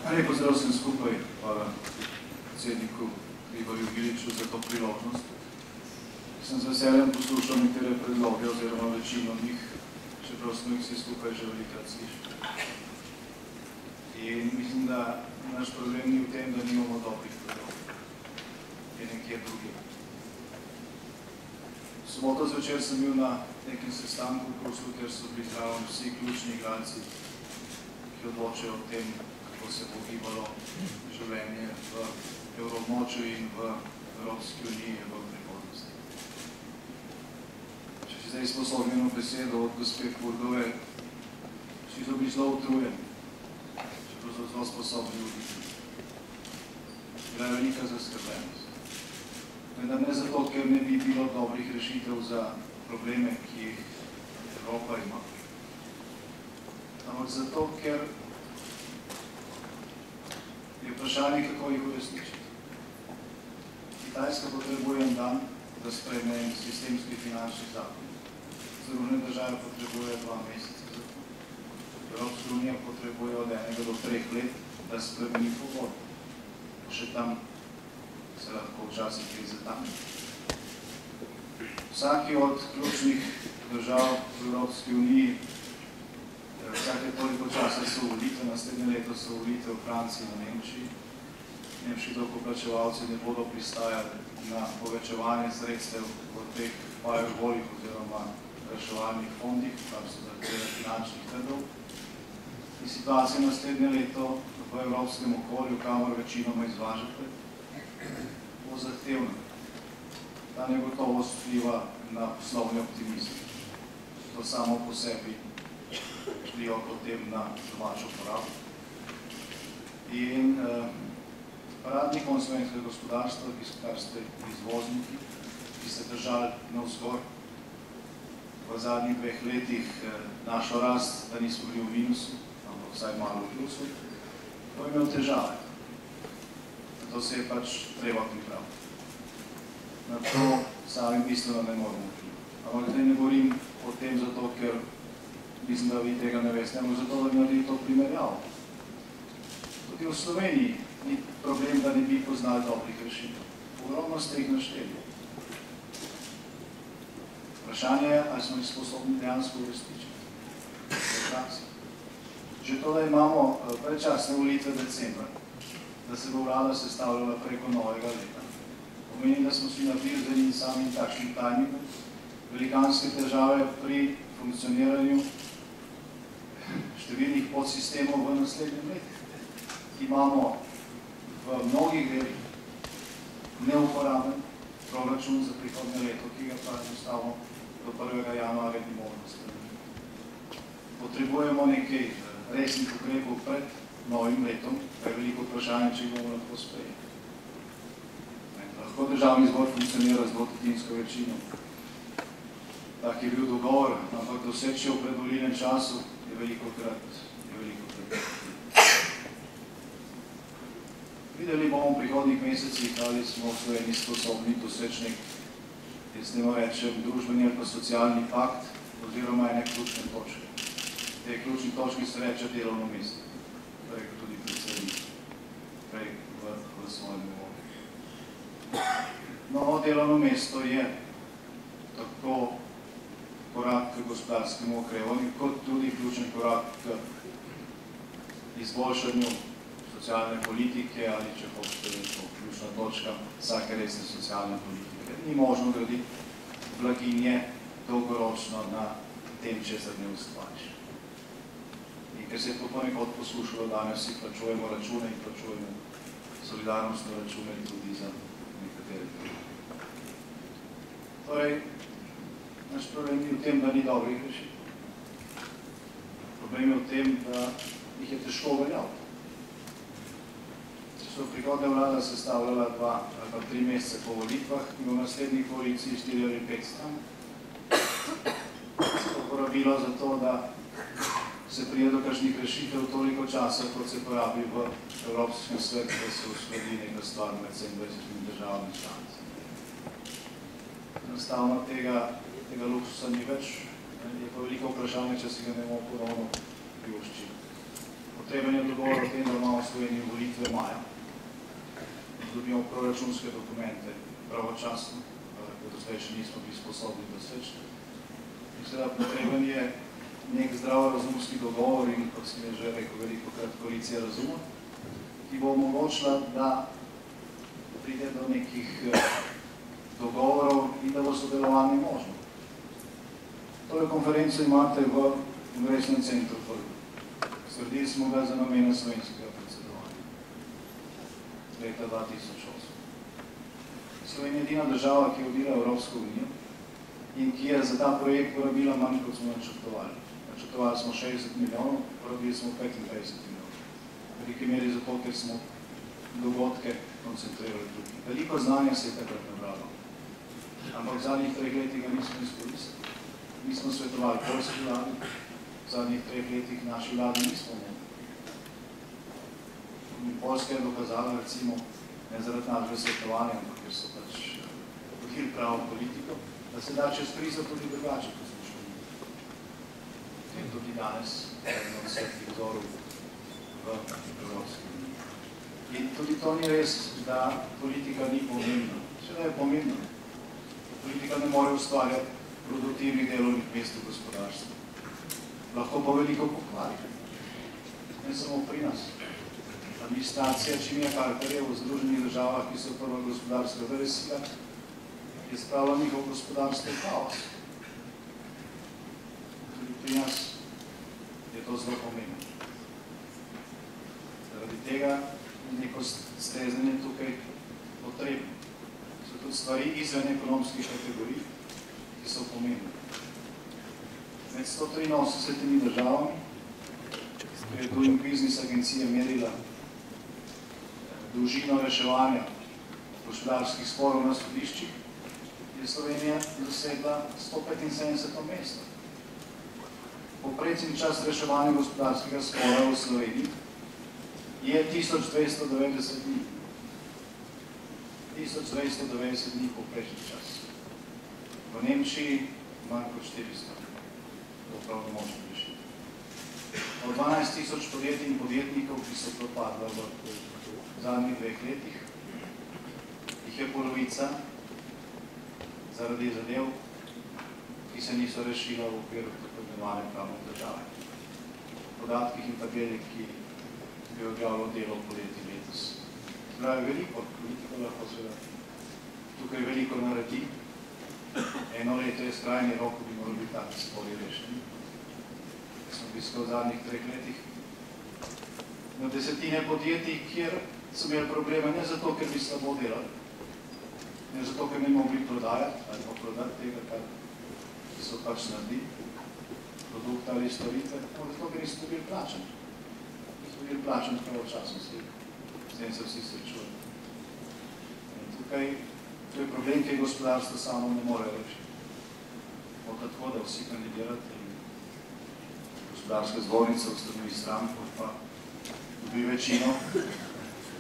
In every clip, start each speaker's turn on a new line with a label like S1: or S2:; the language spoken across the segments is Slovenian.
S1: Lep pozdrav vsem skupaj, hvala predsedniku Igorju Giliču za to priložnost. Sem z veseljem poslušal nekatere predloge oziroma večino njih, čeprav smo jih vsi skupaj že velikrat slišali. In mislim, da naš problem ni v tem, da nimamo dobrih predlogov. Je nekje drugi. V soboto zvečer sem bil na nekem sestanku v Bruslju, kjer so bili zraven vsi ključni igralci, ki odločajo o tem, kako se bo gibalo življenje v evroobmočju in v Evropski uniji v prihodnosti. Če si zdaj sposobim eno besedo od gospe Kurdove, vsi so bili zelo utrujeni, čeprav so zelo sposobni ljudi. Bila je velika zaskrbljenost. Vendar ne zato, ker ne bi bilo dobrih rešitev za probleme, ki jih Evropa ima, ampak zato, ker je vprašanje, kako jih uresničiti. Kitajska potrebuje en dan, da sprejme en sistemski finančni zakon. Združene države potrebuje 2 meseca za to. Evropska unija potrebuje od 1 do 3 let, da spremeni pogodbo. Še tam se lahko včasih krize tam. Vsaki od ključnih držav v Evropski uniji, vsake toliko časa so volitve, naslednje leto so volitve v Franciji in v Nemčiji. Nemški davkoplačevalci ne bodo pristajali na povečevanje sredstev v teh firewallih oziroma reševalnih fondih, kar so zahteve finančnih trgov. In situacija naslednje leto v evropskem okolju, kamor večinoma izvažate, bo zahtevna. Ta negotovost vpliva na poslovni optimizem. To samo po sebi vpliva potem na domačo porabo. In paradni konj slovenskega gospodarstva, kar ste izvozniki, ki ste držali navzgor v zadnjih 2 letih našo rast, da nismo bili v minusu, ampak vsaj malo v plusu, to je imel težave. Zato se je pač treba pripraviti. Na to sami bistveno ne moramo vplivati. Ampak zdaj ne govorim o tem zato, ker mislim, da vi tega ne veste, ampak zato, da bi naredili to primerjavo. Tudi v Sloveniji ni problem, da ne bi poznali dobrih rešitev. Ogromno ste jih našteli. Vprašanje je, ali smo jih sposobni dejansko uresničiti. Že to, da imamo predčasne volitve decembra, da se bo vlada sestavljala preko novega leta, pomeni, da smo si naredili z enim samim takšnim tajmingom velikanske težave pri funkcioniranju številnih podsistemov v naslednjem letu. Imamo v mnogih delih neuporaben proračun za prihodnje leto, ki ga pa enostavno do 1. januarja ni možno spremeniti. Potrebujemo nekaj resnih ukrepov pred novim letom, pa je veliko vprašanje, če bomo lahko sprejeli. Lahko državni zbor funkcionira z dvotretinsko večino. Tak je bil dogovor, ampak doseči v predvolilnem času je veliko krat. Videli bomo v prihodnih mesecih, ali smo v Sloveniji sposobni doseči nek, jaz ne rečem, družbeni ali pa socialni pakt oziroma ene ključne točke. Te ključne točke se reče delovno mesto, prej tudi predsednik, prej v svojem uvodu. Novo delovno mesto je tako korak k gospodarskemu okrevanju, kot tudi ključen korak k izboljšanju socialne politike ali, če hočete, ključna točka vsake resne socialne politike. Ni možno graditi blaginje dolgoročno na tem, česar ne ustvariš. In ker se je to ponekod poslušalo, danes si plačujemo račune in plačujemo solidarnostne račune tudi za nekatere druge. Torej, naš problem ni v tem, da ni dobrih rešitev. Problem je v tem, da jih je težko uveljaviti. Če so prihodnja vlada sestavljala 2 ali pa 3 mesece po volitvah in v naslednjih koaliciji 4 ali 5 stran, se to porabilo za to, da se prije do kakšnih rešitev toliko časa, kot se porabi v Evropskem svetu, da se uskladi neka stvar med 27 državami članic. Enostavno tega luksusa ni več, je pa veliko vprašanje, če si ga ne bomo ponovno privoščili. Potreben je dogovor o tem, da imamo v Sloveniji maja. Dobimo proračunske dokumente pravočasno, kot doslej še nismo bili sposobni doseči. In seveda potreben je nek zdravorazumski dogovor in, kot sem je že rekel, velikokrat koalicija razuma, ki bo omogočila, da pride do nekih dogovorov in da bo sodelovanje možno. Tole konferenco imate v Kongresnem centru. Sredili smo ga za namene slovenskega predsedovanja. Leta 2008. Slovenija je edina država, ki je vodila Evropsko unijo in ki je za ta projekt porabila manj, kot smo načrtovali. Načrtovali smo 60 milijonov, porabili smo 25 milijonov. V veliki meri zato, ker smo dogodke koncentrirali tukaj. Veliko znanja se je takrat nabralo. Ampak v zadnjih 3 letih ga nismo izkoristili. Mi smo svetovali poljski vladi, v zadnjih 3 letih naši vladi nismo imeli. Poljska je dokazala, recimo, ne zaradi našega svetovanja, ampak ker so pač vodili pravo politiko, da se da čez krizo tudi drugače, kot smo šli. In tudi danes, eno od vseh vzorov v Evropski uniji. In tudi to ni res, da politika ni pomembna. Seveda je pomembna. Politika ne more ustvarjati produktivnih delovnih mest v gospodarstvu. Lahko pa veliko pokvari. Ne samo pri nas. Administracija Jimmy Carterja v Združenih državah, ki so prva gospodarska velesila, je spravila njihov gospodarstvo v kaos. Tudi pri nas je to zelo pomembno. Zaradi tega neko streznjenje tukaj potrebno. So tudi stvari izven ekonomskih kategorij, ki so pomembne. Med 183 državami, ki je Doing Business agencija merila dolžino reševanja gospodarskih sporov na sodiščih, je Slovenija dosegla 175. mesto. Povprečni čas reševanja gospodarskega spora v Sloveniji je 1290 dni. 1290 dni povprečni čas. V Nemčiji manj kot 400. To pravnomočno rešitev. Od 12.000 podjetij in podjetnikov, ki so propadla v zadnjih 2 letih, jih je polovica zaradi zadev, ki se niso rešila v okviru tako imenovane pravne države. Podatkih in tabeli, ki bi objavilo delo poleti letos. Pravi veliko, politiko lahko seveda tukaj veliko naredi. Eno leto je skrajni rok, ko bi morali biti taki spori rešeni. Smo obiskali v zadnjih 3 letih na desetine podjetij, kjer so imeli probleme ne zato, ker bi slabo delali, ne zato, ker ne mogli prodajati ali pa prodati tega, kar so pač naredili, produkt ali storitve, ampak zato, ker niso bili plačani. Niso bili plačani pravočasno sledi. S tem se vsi srečujejo. Tukaj to je problem, ki gospodarstvo samo ne more rešiti. Tako da vsi kandidirate in gospodarska zbornica ustanovi stranko, pa dobi večino,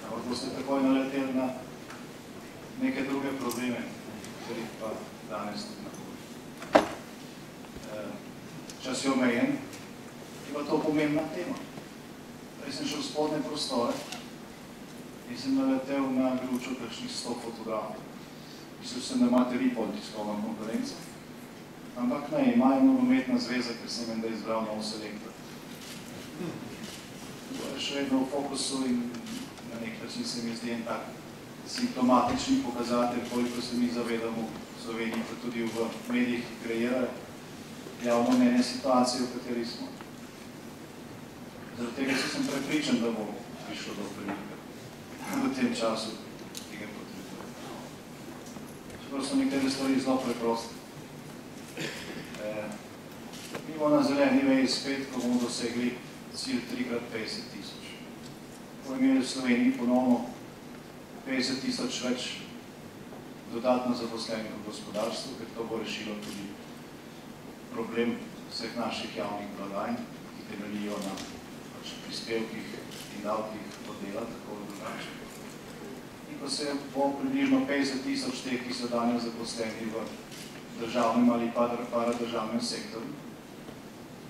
S1: ampak boste takoj naleteli na neke druge probleme, katerih pa danes tudi nahodim. Čas je omejen, je pa to pomembna tema. Jaz sem šel v spodnje prostore in sem naletel na gručo kakšnih 100 fotografov. Mislil sem, da imate vi tiskovno konferenco, ampak ne, ima eno nogometna zveza, ker sem menda izbral nov selektor. To je še vedno v fokusu in na nek način se mi zdi en tak simptomatični pokazatelj, koliko se mi zavedamo v Sloveniji, pa tudi v medijih, ki kreirajo javno mnenje situacije, v kateri smo. Zaradi tega sem prepričan, da bo prišlo do premika v tem času, ki ga potrebuje. Čeprav so nekatere stvari zelo preproste. Mi bomo na zeleni veji spet, ko bomo dosegli cilj 3x50.000. Bomo imeli v Sloveniji ponovno 50.000 več dodatno zaposlenih v gospodarstvu, ker to bo rešilo tudi problem vseh naših javnih blagajn, ki temeljijo na prispevkih in davkih od dela, tako ali drugače. In ko se bo približno 50.000 teh, ki so danes zaposleni v državnem ali paradržavnem sektorju,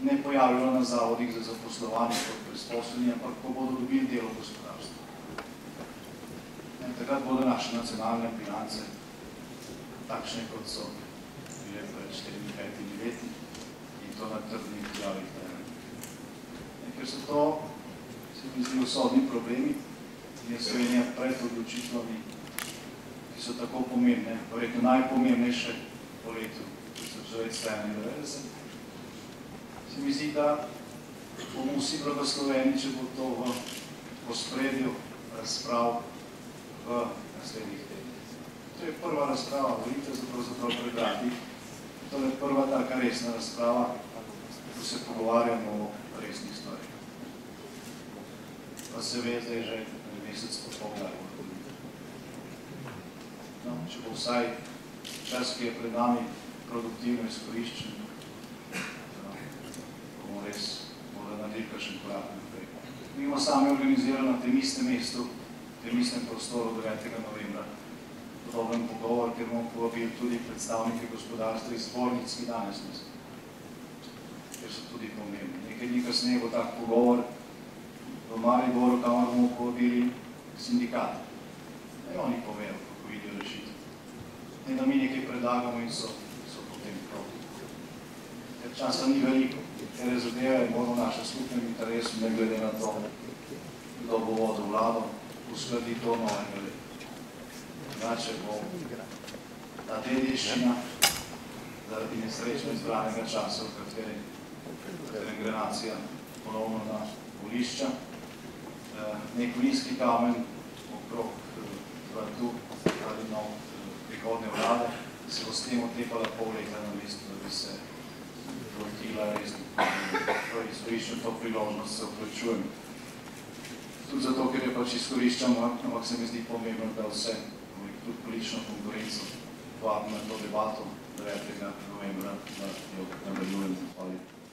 S1: ne pojavilo na zavodih za zaposlovanje kot brezposelni, ampak ko bodo dobili delo v gospodarstvu. takrat bodo naše nacionalne bilance takšne, kot so bile pred 4-5 leti in to na trdnih zdravih temeljih. Ker so to, se mi zdi, usodni problemi in je Slovenija pred odločitvami, ki so tako pomembne, verjetno najpomembnejše po letu 1991. Se mi zdi, da bomo vsi blagosloveni, če bo to v ospredju razprav v naslednjih tednih. To je prva razprava, volite zapravo pregrati. To je prva taka resna razprava, ko se pogovarjamo o resnih stvarih. Pa se ve, zdaj že mesec po pogledu. No, če bo vsaj čas, ki je pred nami, produktivno izkoriščen, bomo res morali narediti kakšen korak naprej. Mi bomo sami organizirali na tem istem mestu, v tem istem prostoru 9. novembra podoben pogovor, ker bomo povabili tudi predstavnike gospodarstva iz zbornic, ki danes niso, ker so tudi pomembni. Nekaj dni kasneje bo tak pogovor v Mariboru, kamor bomo povabili sindikate. Ne oni povejo, kako vidijo rešitev. Ne da mi nekaj predlagamo in so potem proti. Ker časa ni veliko, ker zadeve moramo v našem skupnem interesu, ne glede na to, kdo bo vodil vlado, uskladi to novega leta. Drugače bo ta dediščina zaradi nesrečno izbranega časa, v katerem gre nacija ponovno na volišča, nek nizki kamen okrog vratu ali nov prihodne vlade, se bo s tem otepala pol leta na mestu, da bi se vrtila resno. Izkoriščam to priložnost, se opravičujem. Tudi zato, ker je pač izkoriščam, ampak se mi zdi pomembno, da vse, tudi politično konkurenco, vabim na to debato 9. novembra, da jo nadaljujemo. Hvala.